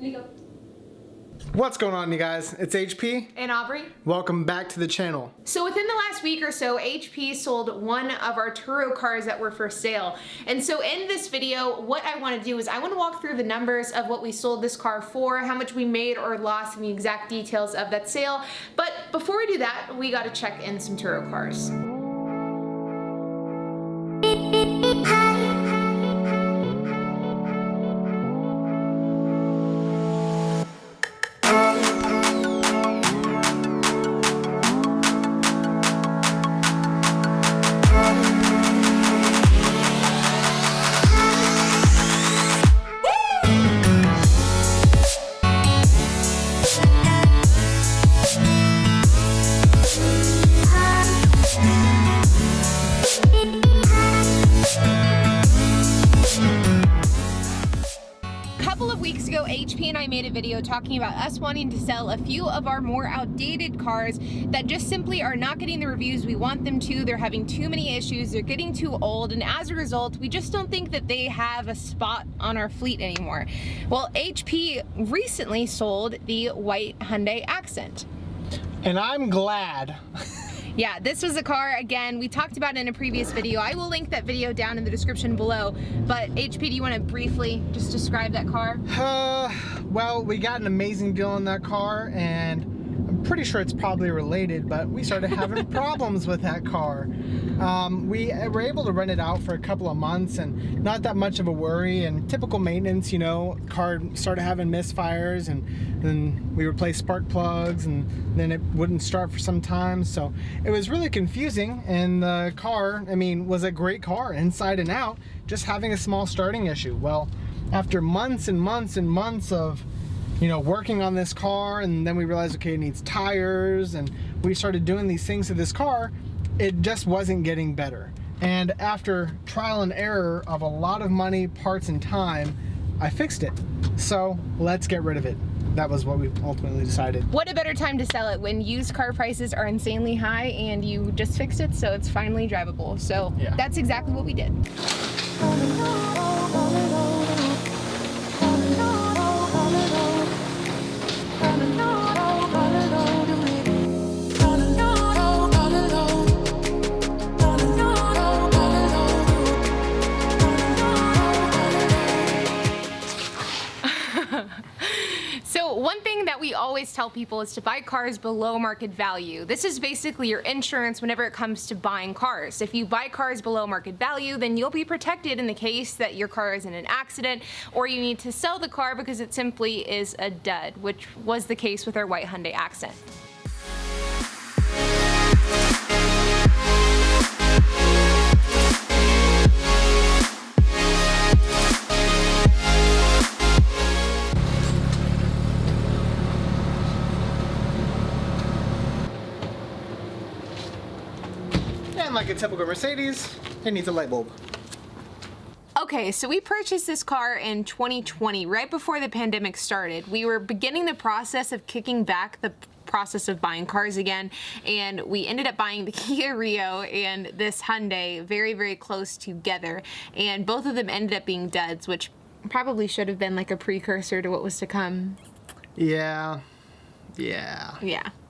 Nico. What's going on, you guys? It's HP. And Aubrey. Welcome back to the channel. So within the last week or so, HP sold one of our Turo cars that were for sale. And so in this video, what I want to do is I want to walk through the numbers of what we sold this car for, how much we made or lost, and the exact details of that sale. But before we do that, we got to check in some Turo cars. Weeks ago, HP and I made a video talking about us wanting to sell a few of our more outdated cars that just simply are not getting the reviews we want them to. They're having too many issues, they're getting too old, and as a result, we just don't think that they have a spot on our fleet anymore. Well, HP recently sold the white Hyundai Accent. And I'm glad. Yeah, this was a car, again, we talked about in a previous video. I will link that video down in the description below. But HP, do you want to briefly just describe that car? Well, we got an amazing deal on that car, and I'm pretty sure it's probably related, but we started having problems with that car. We were able to rent it out for a couple of months and not that much of a worry, and typical maintenance, you know, car started having misfires, and then we replaced spark plugs, and then it wouldn't start for some time. So it was really confusing, and the car, I mean, was a great car inside and out, just having a small starting issue. Well, after months and months and months of, you know, working on this car, and then we realized, okay, it needs tires, and we started doing these things to this car, it just wasn't getting better. And after trial and error of a lot of money, parts, and time, I fixed it. So let's get rid of it. That was what we ultimately decided. What a better time to sell it when used car prices are insanely high and you just fixed it so it's finally drivable. So yeah, that's exactly what we did. So one thing that we always tell people is to buy cars below market value. This is basically your insurance whenever it comes to buying cars. If you buy cars below market value, then you'll be protected in the case that your car is in an accident or you need to sell the car because it simply is a dud, which was the case with our white Hyundai Accent. Like a typical Mercedes, it needs a light bulb. Okay, so we purchased this car in 2020, right before the pandemic started. We were beginning the process of kicking back the process of buying cars again, and we ended up buying the Kia Rio and this Hyundai very, very close together, and both of them ended up being duds, which probably should have been like a precursor to what was to come. Yeah.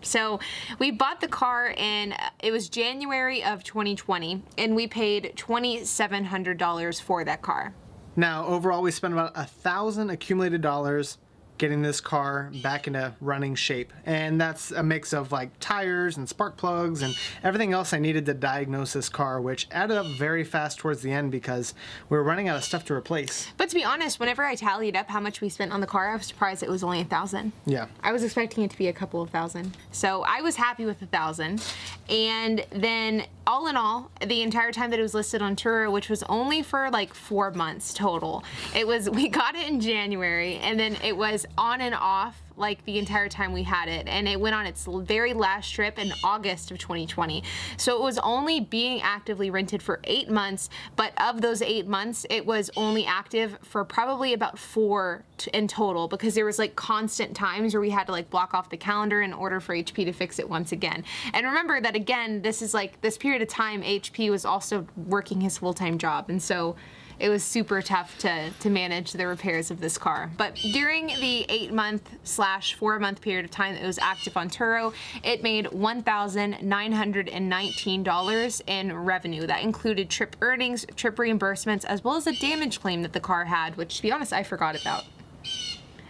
So we bought the car in, it was January of 2020, and we paid $2,700 for that car. Now, overall, we spent about $1,000 accumulated dollars getting this car back into running shape. And that's a mix of like tires and spark plugs and everything else I needed to diagnose this car, which added up very fast towards the end because we were running out of stuff to replace. But to be honest, whenever I tallied up how much we spent on the car, I was surprised it was only $1,000. Yeah. I was expecting it to be a couple of thousand. So I was happy with $1,000. And then all in all, the entire time that it was listed on Turo, which was only for like 4 months total, we got it in January, and then it was on and off like the entire time we had it, and it went on its very last trip in August of 2020. So it was only being actively rented for 8 months, but of those 8 months, it was only active for probably about 4 in total, because there was like constant times where we had to like block off the calendar in order for HP to fix it once again. And remember that again, this is like this period of time HP was also working his full-time job, and so it was super tough to manage the repairs of this car. But during the 8-month/4-month period of time that it was active on Turo, it made $1,919 in revenue. That included trip earnings, trip reimbursements, as well as a damage claim that the car had, which, to be honest, I forgot about.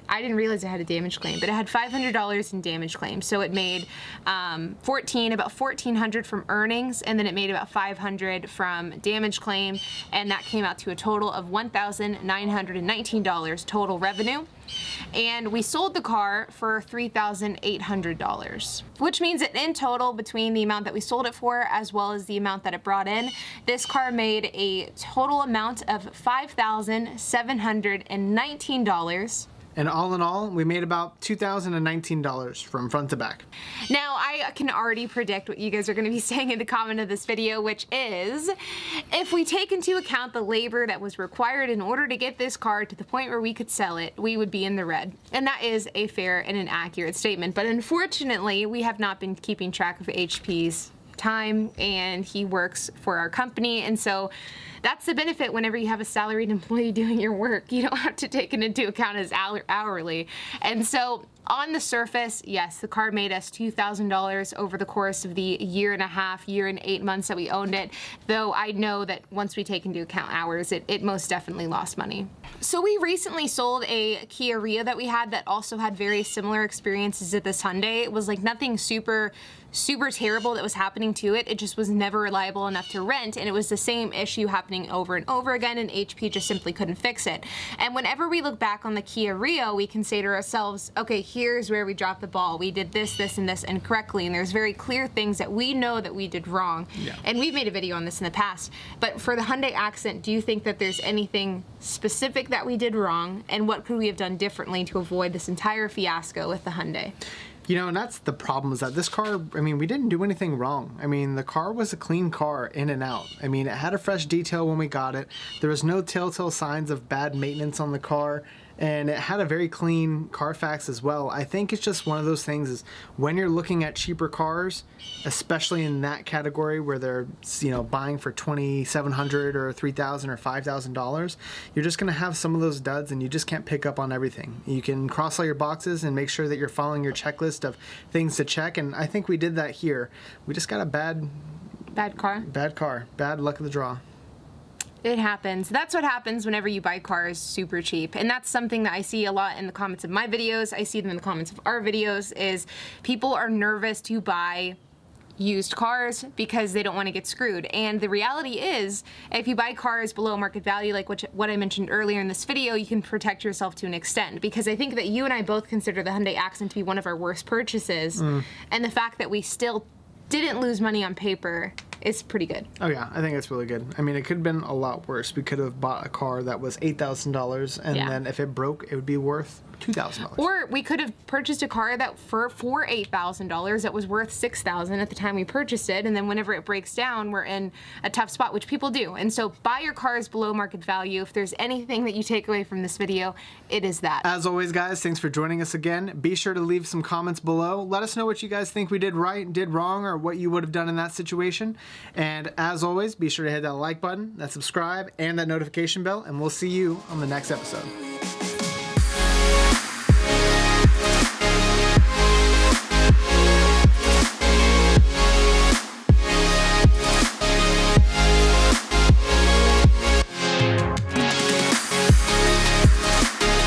I didn't realize it had a damage claim, but it had $500 in damage claims. So it made about $1,400 from earnings, and then it made about $500 from damage claim, and that came out to a total of $1,919 total revenue. And we sold the car for $3,800, which means that in total, between the amount that we sold it for as well as the amount that it brought in, this car made a total amount of $5,719. And all in all, we made about $2,019 from front to back. Now, I can already predict what you guys are going to be saying in the comment of this video, which is, if we take into account the labor that was required in order to get this car to the point where we could sell it, we would be in the red. And that is a fair and an accurate statement. But unfortunately, we have not been keeping track of HP's time, and he works for our company, and so that's the benefit whenever you have a salaried employee doing your work. You don't have to take it into account as hourly. And so on the surface, yes, the car made us $2,000 over the course of the year and 8 months that we owned it, though I know that once we take into account hours, it most definitely lost money. So we recently sold a Kia Rio that we had that also had very similar experiences at this Hyundai. It was like nothing super terrible that was happening to it. It just was never reliable enough to rent, and it was the same issue happening over and over again, and HP just simply couldn't fix it. And whenever we look back on the Kia Rio, we can say to ourselves, okay, here's where we dropped the ball. We did this, this, and this incorrectly, and there's very clear things that we know that we did wrong. Yeah. And we've made a video on this in the past. But for the Hyundai Accent, do you think that there's anything specific that we did wrong, and what could we have done differently to avoid this entire fiasco with the Hyundai? You know, and that's the problem, is that this car, I mean, we didn't do anything wrong. I mean, the car was a clean car in and out. I mean, it had a fresh detail when we got it. There was no telltale signs of bad maintenance on the car, and it had a very clean Carfax as well. I think it's just one of those things, is when you're looking at cheaper cars, especially in that category where they're, you know, buying for $2,700 or $3,000 or $5,000, you're just going to have some of those duds, and you just can't pick up on everything. You can cross all your boxes and make sure that you're following your checklist of things to check, and I think we did that here. We just got a bad car, bad luck of the draw. It happens. That's what happens whenever you buy cars super cheap. And that's something that I see a lot in the comments of my videos. I see them in the comments of our videos, is people are nervous to buy used cars because they don't want to get screwed. And the reality is, if you buy cars below market value, like what I mentioned earlier in this video, you can protect yourself to an extent. Because I think that you and I both consider the Hyundai Accent to be one of our worst purchases. And the fact that we still didn't lose money on paper is pretty good. Oh yeah, I think it's really good. I mean, it could have been a lot worse. We could have bought a car that was $8,000, and then if it broke, it would be worth $2,000. Or we could have purchased a car that for $8,000 that was worth $6,000 at the time we purchased it, and then whenever it breaks down, we're in a tough spot, which people do. And so buy your cars below market value. If there's anything that you take away from this video, it is that. As always, guys, thanks for joining us again. Be sure to leave some comments below. Let us know what you guys think we did right, did wrong, or what you would have done in that situation. And as always, be sure to hit that like button, that subscribe, and that notification bell, and we'll see you on the next episode.